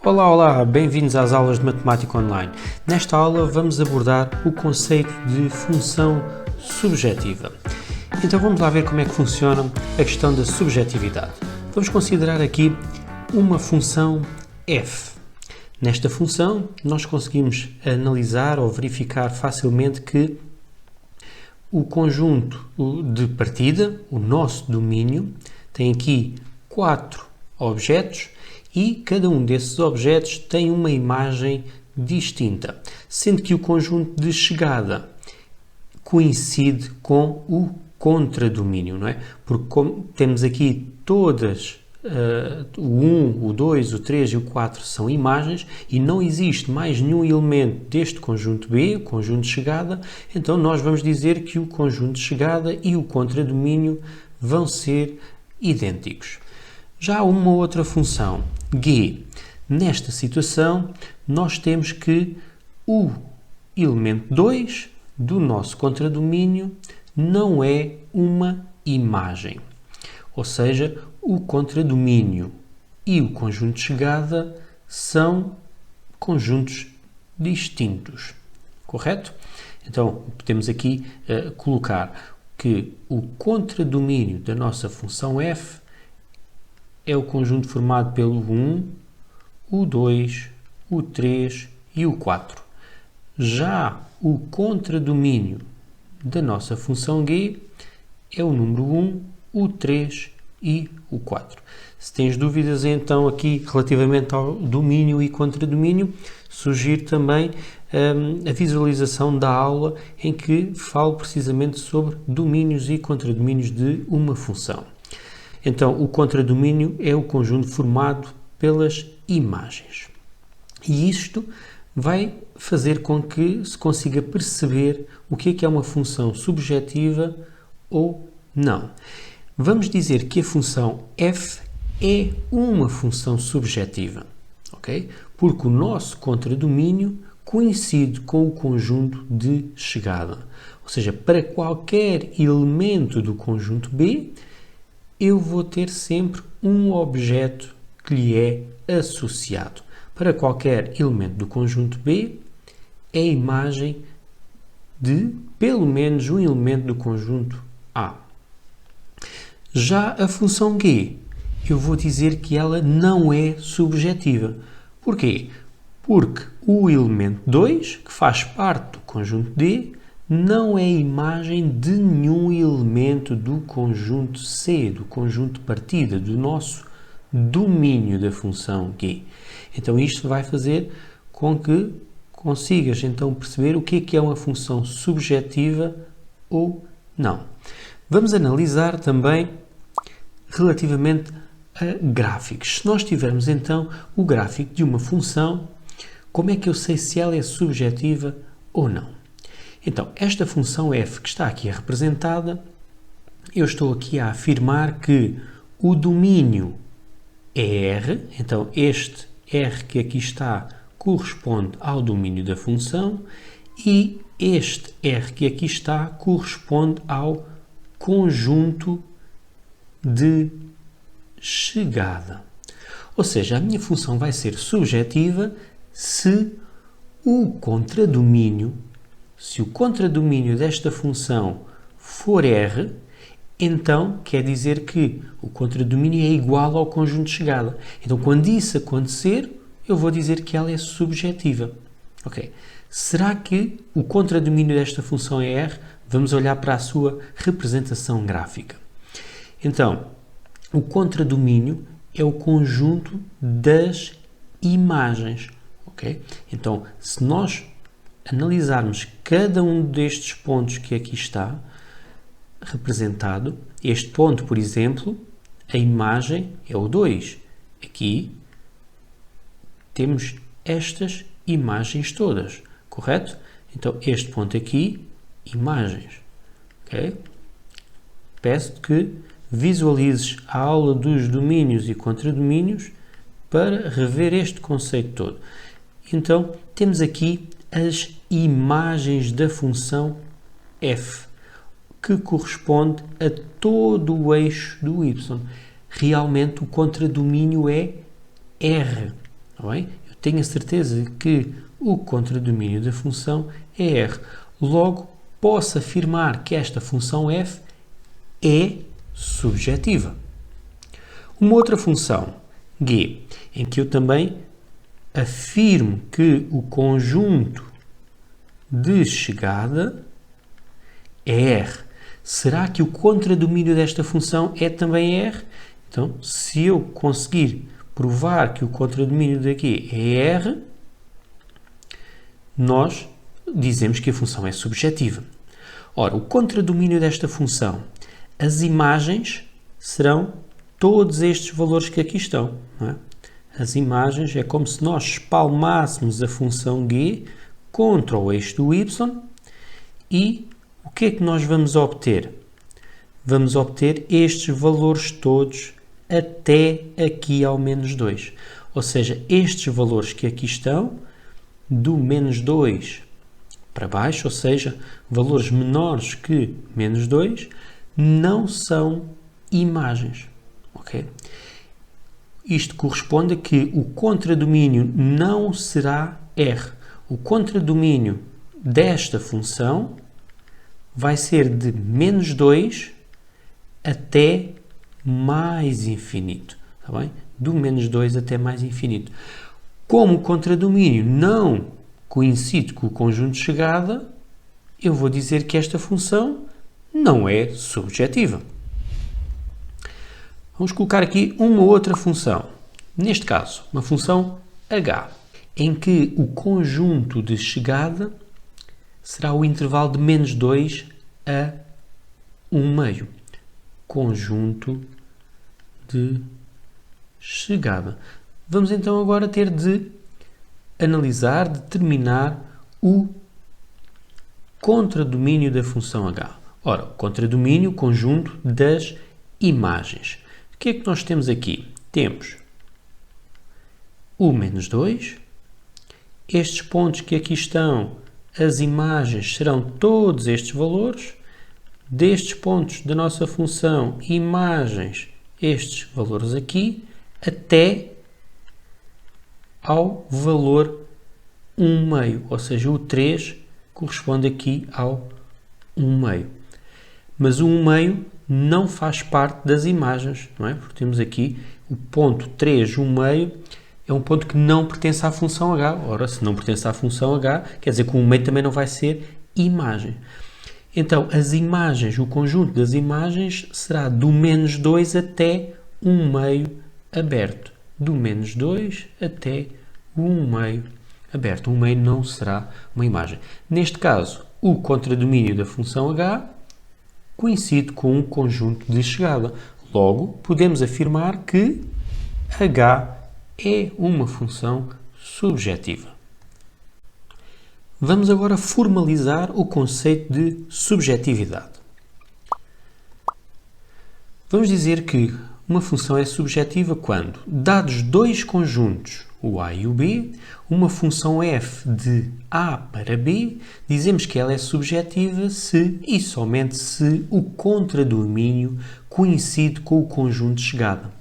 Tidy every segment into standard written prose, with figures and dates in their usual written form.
Olá, olá, bem-vindos às aulas de Matemática Online. Nesta aula vamos abordar o conceito de função subjetiva. Então vamos lá ver como é que funciona a questão da subjetividade. Vamos considerar aqui uma função f. Nesta função nós conseguimos analisar ou verificar facilmente que o conjunto de partida, o nosso domínio, tem aqui 4 objetos e cada um desses objetos tem uma imagem distinta, sendo que o conjunto de chegada coincide com o contradomínio, não é? Porque como temos aqui todas, o 1, o 2, o 3 e o 4 são imagens e não existe mais nenhum elemento deste conjunto B, o conjunto de chegada, então nós vamos dizer que o conjunto de chegada e o contradomínio vão ser idênticos. Já há uma outra função, G. Nesta situação, nós temos que o elemento 2 do nosso contradomínio não é uma imagem. Ou seja, o contradomínio e o conjunto de chegada são conjuntos distintos. Correto? Então, podemos aqui colocar que o contradomínio da nossa função f é o conjunto formado pelo 1, o 2, o 3 e o 4. Já o contradomínio da nossa função g é o número 1, o 3 e o 4. Se tens dúvidas então aqui relativamente ao domínio e contradomínio, sugiro também a visualização da aula em que falo precisamente sobre domínios e contradomínios de uma função. Então, o contradomínio é o conjunto formado pelas imagens. E isto vai fazer com que se consiga perceber o que é uma função subjetiva ou não. Vamos dizer que a função f é uma função subjetiva, ok? Porque o nosso contradomínio coincide com o conjunto de chegada. Ou seja, para qualquer elemento do conjunto B, eu vou ter sempre um objeto que lhe é associado. Para qualquer elemento do conjunto B, é a imagem de pelo menos um elemento do conjunto A. Já a função G, eu vou dizer que ela não é subjetiva. Porquê? Porque o elemento 2, que faz parte do conjunto D, não é imagem de nenhum elemento do conjunto C, do conjunto de partida, do nosso domínio da função G. Então isto vai fazer com que consigas então perceber o que é uma função subjetiva ou não. Vamos analisar também relativamente a gráficos. Se nós tivermos então o gráfico de uma função, como é que eu sei se ela é subjetiva ou não? Então, esta função f que está aqui representada, eu estou aqui a afirmar que o domínio é R, então este R que aqui está corresponde ao domínio da função e este R que aqui está corresponde ao conjunto de chegada. Ou seja, a minha função vai ser subjetiva se o contradomínio desta função for R, então quer dizer que o contradomínio é igual ao conjunto de chegada. Então, quando isso acontecer, eu vou dizer que ela é subjetiva. Ok? Será que o contradomínio desta função é R? Vamos olhar para a sua representação gráfica. Então, o contradomínio é o conjunto das imagens. Ok? Então, se nós analisarmos cada um destes pontos que aqui está representado, este ponto, por exemplo, a imagem é o 2. Aqui temos estas imagens todas, correto? Então, este ponto aqui, imagens. Ok? Peço que visualizes a aula dos domínios e contradomínios para rever este conceito todo. Então, temos aqui as imagens da função f, que corresponde a todo o eixo do y. Realmente o contradomínio é R. Tá bem? Eu tenho a certeza que o contradomínio da função é R. Logo, posso afirmar que esta função f é subjetiva. Uma outra função, g, em que eu também afirmo que o conjunto de chegada é R. Será que o contradomínio desta função é também R? Então, se eu conseguir provar que o contradomínio daqui é R, nós dizemos que a função é subjetiva. Ora, o contradomínio desta função, as imagens serão todos estes valores que aqui estão. Não é? As imagens é como se nós espalmássemos a função g contra o eixo do y e o que é que nós vamos obter? Vamos obter estes valores todos até aqui ao menos 2. Ou seja, estes valores que aqui estão, do menos 2 para baixo, ou seja, valores menores que menos 2, não são imagens. Okay? Isto corresponde a que o contradomínio não será R. O contradomínio desta função vai ser de menos 2 até mais infinito. Tá bem? Do menos 2 até mais infinito. Como o contradomínio não coincide com o conjunto de chegada, eu vou dizer que esta função não é subjetiva. Vamos colocar aqui uma outra função. Neste caso, uma função h, em que o conjunto de chegada será o intervalo de menos 2 a 1 meio. Conjunto de chegada. Vamos então agora ter de analisar, determinar o contradomínio da função h. Ora, o contradomínio, conjunto das imagens. O que é que nós temos aqui? Temos o menos 2. Estes pontos que aqui estão, as imagens, serão todos estes valores. Destes pontos da nossa função, imagens, estes valores aqui, até ao valor 1 meio. Ou seja, o 3 corresponde aqui ao 1 meio. Mas o 1 meio não faz parte das imagens, não é? Porque temos aqui o ponto 3, 1 meio, é um ponto que não pertence à função h. Ora, se não pertence à função h, quer dizer que o 1 meio também não vai ser imagem. Então, as imagens, o conjunto das imagens será do menos 2 até 1 meio aberto. Do menos 2 até o 1 meio aberto. 1 meio não será uma imagem. Neste caso, o contradomínio da função h coincide com um conjunto de chegada. Logo, podemos afirmar que h é uma função subjetiva. Vamos agora formalizar o conceito de subjetividade. Vamos dizer que uma função é subjetiva quando, dados dois conjuntos, o a e o b, uma função f de a para b, dizemos que ela é subjetiva se e somente se o contradomínio coincide com o conjunto de chegada.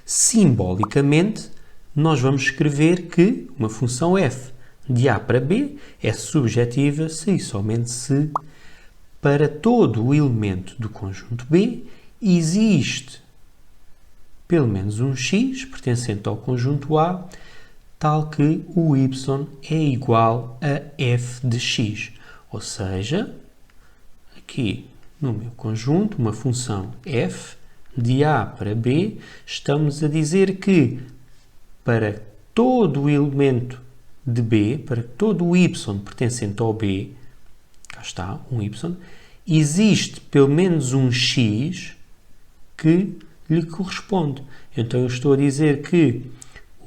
Simbolicamente, nós vamos escrever que uma função f de a para b é subjetiva se e somente se, para todo o elemento do conjunto b, existe pelo menos um x pertencente ao conjunto A, tal que o y é igual a f de x. Ou seja, aqui no meu conjunto, uma função f de a para b, estamos a dizer que para todo o elemento de b, para todo o y pertencente ao b, cá está, um y, existe pelo menos um x que lhe corresponde. Então, eu estou a dizer que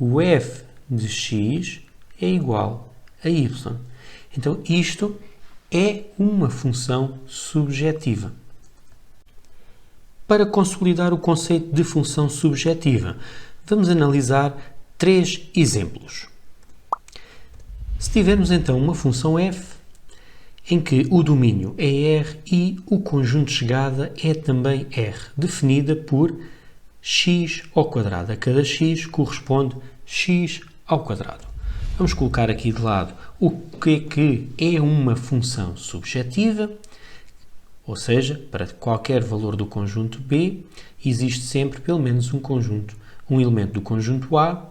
o f de x é igual a y. Então, isto é uma função subjetiva. Para consolidar o conceito de função subjetiva, vamos analisar três exemplos. Se tivermos então uma função f em que o domínio é R e o conjunto de chegada é também R, definida por x ao quadrado. A cada x corresponde x ao quadrado. Vamos colocar aqui de lado o que é uma função subjetiva, ou seja, para qualquer valor do conjunto B, existe sempre pelo menos um elemento do conjunto A,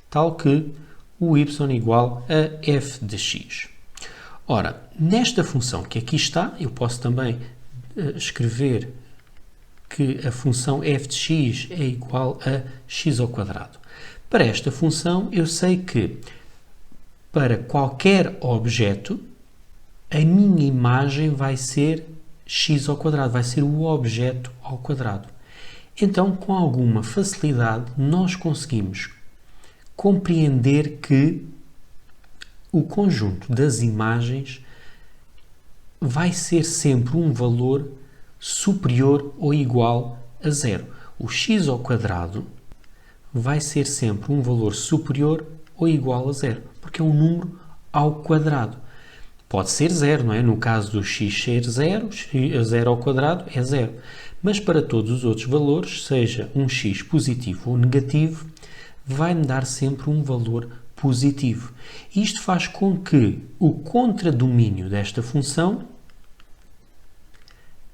tal que o y igual a f de x. Ora, nesta função que aqui está, eu posso também escrever que a função f de x é igual a x ao quadrado. Para esta função, eu sei que para qualquer objeto, a minha imagem vai ser x ao quadrado, vai ser o objeto ao quadrado. Então, com alguma facilidade, nós conseguimos compreender que o conjunto das imagens vai ser sempre um valor superior ou igual a zero. O x ao quadrado vai ser sempre um valor superior ou igual a zero, porque é um número ao quadrado. Pode ser zero, não é? No caso do x ser zero, zero ao quadrado é zero. Mas para todos os outros valores, seja um x positivo ou negativo, vai-me dar sempre um valor positivo. Isto faz com que o contradomínio desta função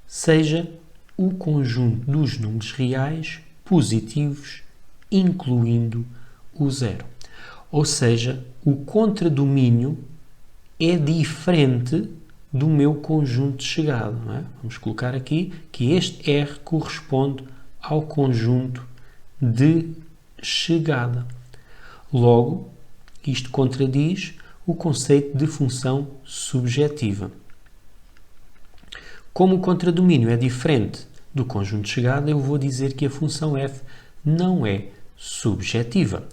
seja o conjunto dos números reais positivos, incluindo o zero. Ou seja, o contradomínio é diferente do meu conjunto de chegada. Não é? Vamos colocar aqui que este R corresponde ao conjunto de chegada. Logo, isto contradiz o conceito de função subjetiva. Como o contradomínio é diferente do conjunto de chegada, eu vou dizer que a função f não é subjetiva.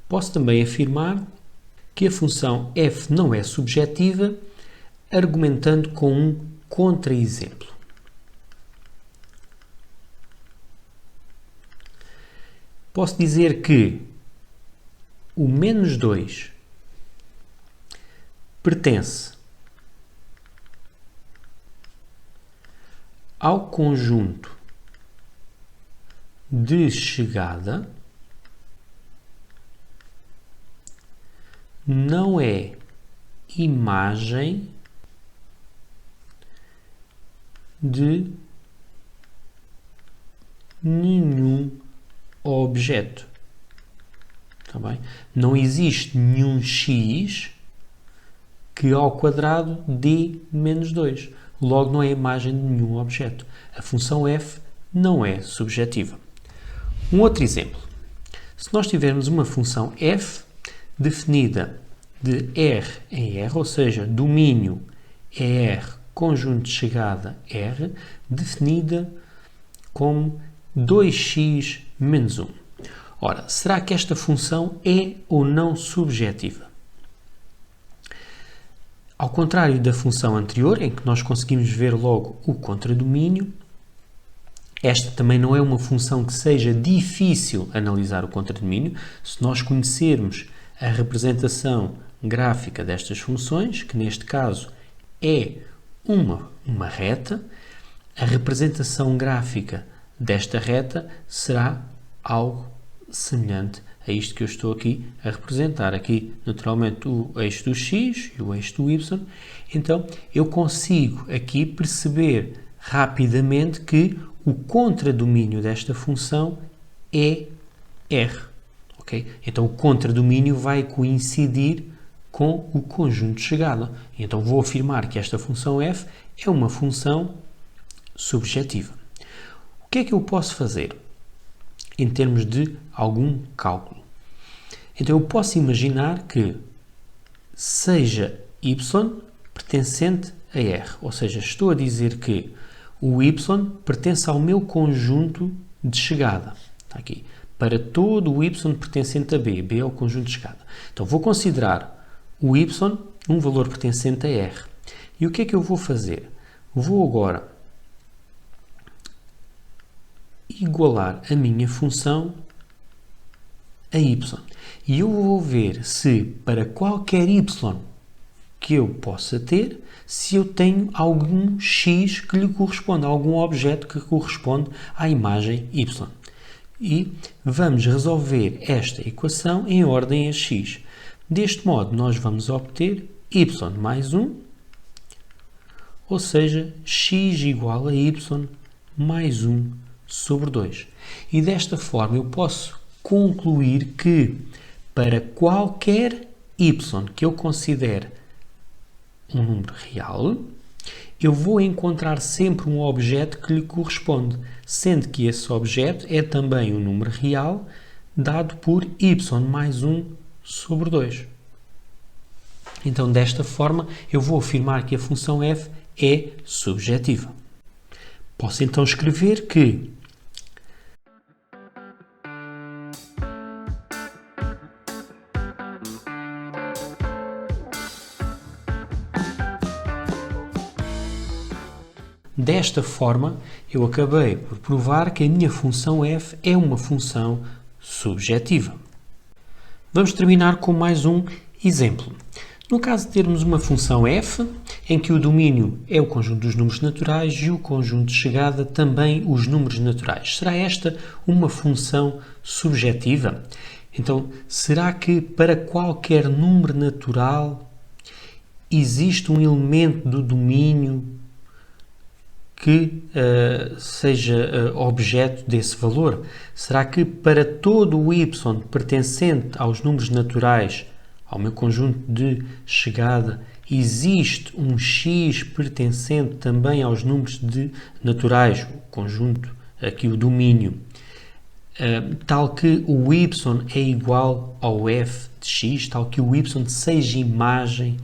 Posso também afirmar que a função f não é subjetiva, argumentando com um contra-exemplo. Posso dizer que o menos 2 pertence ao conjunto de chegada, não é imagem de nenhum objeto. Tá bem? Não existe nenhum x que ao quadrado dê menos 2. Logo, não é imagem de nenhum objeto. A função f não é subjetiva. Um outro exemplo. Se nós tivermos uma função f definida de R em R, ou seja, domínio é R, conjunto de chegada R, definida como 2x menos 1. Ora, será que esta função é ou não subjetiva? Ao contrário da função anterior, em que nós conseguimos ver logo o contradomínio, esta também não é uma função que seja difícil analisar o contradomínio. Se nós conhecermos a representação gráfica destas funções, que neste caso é uma reta, a representação gráfica desta reta será algo semelhante a isto que eu estou aqui a representar. Aqui, naturalmente, o eixo do x e o eixo do y. Então, eu consigo aqui perceber rapidamente que o contradomínio desta função é R. Okay? Então, o contradomínio vai coincidir com o conjunto de chegada. Então, vou afirmar que esta função f é uma função subjetiva. O que é que eu posso fazer em termos de algum cálculo? Então, eu posso imaginar que seja y pertencente a R. Ou seja, estou a dizer que o y pertence ao meu conjunto de chegada. Está aqui. Para todo o y pertencente a B. B é o conjunto de chegada. Então, vou considerar o y um valor pertencente a R. E o que é que eu vou fazer? Vou agora igualar a minha função a y. E eu vou ver se para qualquer y que eu possa ter, se eu tenho algum x que lhe corresponde, algum objeto que corresponde à imagem y. e vamos resolver esta equação em ordem a x. Deste modo, nós vamos obter y mais 1, ou seja, x igual a y mais 1 sobre 2. E desta forma eu posso concluir que para qualquer y que eu considere um número real, eu vou encontrar sempre um objeto que lhe corresponde, sendo que esse objeto é também um número real dado por y mais 1 sobre 2. Então, desta forma, eu vou afirmar que a função f é subjetiva. Posso então escrever que desta forma, eu acabei por provar que a minha função f é uma função subjetiva. Vamos terminar com mais um exemplo. No caso de termos uma função f, em que o domínio é o conjunto dos números naturais e o conjunto de chegada também os números naturais. Será esta uma função subjetiva? Então, será que para qualquer número natural existe um elemento do domínio que seja objeto desse valor? Será que para todo o y pertencente aos números naturais, ao meu conjunto de chegada, existe um x pertencente também aos números naturais, o conjunto, aqui o domínio, tal que o y é igual ao f de x, tal que o y seja imagem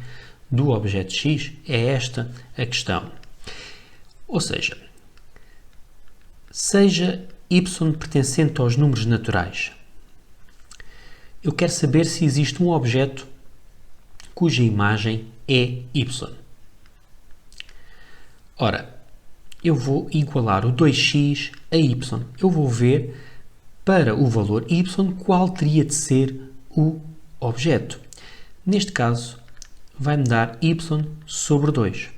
do objeto x? É esta a questão. Ou seja, seja y pertencente aos números naturais, eu quero saber se existe um objeto cuja imagem é y. Ora, eu vou igualar o 2x a y. Eu vou ver, para o valor y, qual teria de ser o objeto. Neste caso, vai-me dar y sobre 2.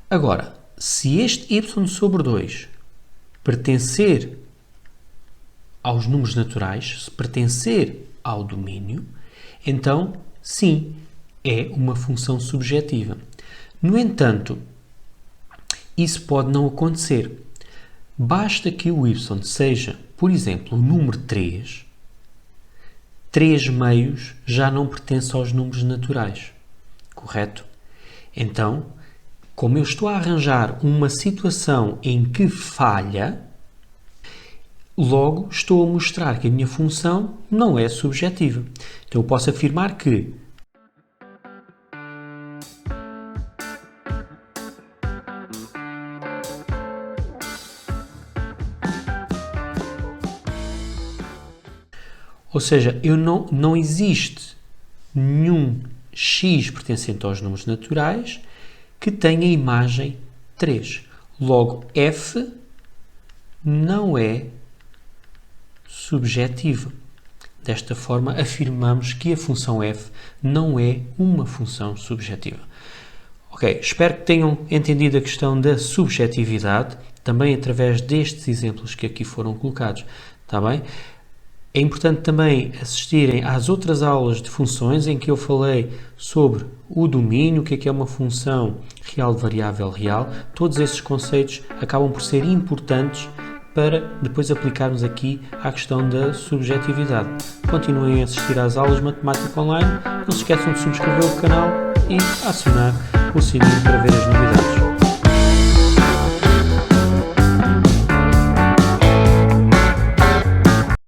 Agora, se este y sobre 2 pertencer aos números naturais, se pertencer ao domínio, então, sim, é uma função subjetiva. No entanto, isso pode não acontecer. Basta que o y seja, por exemplo, o número 3, 3 meios já não pertence aos números naturais, correto? Então, como eu estou a arranjar uma situação em que falha, logo estou a mostrar que a minha função não é subjetiva. Então eu posso afirmar que ou seja, não existe nenhum x pertencente aos números naturais que tenha imagem 3. Logo, f não é subjetiva. Desta forma, afirmamos que a função f não é uma função subjetiva. Ok, espero que tenham entendido a questão da subjetividade, também através destes exemplos que aqui foram colocados. Está bem? É importante também assistirem às outras aulas de funções em que eu falei sobre o domínio, o que é uma função real de variável real. Todos esses conceitos acabam por ser importantes para depois aplicarmos aqui à questão da subjetividade. Continuem a assistir às aulas de matemática online, não se esqueçam de subscrever o canal e acionar o sininho para ver as novidades.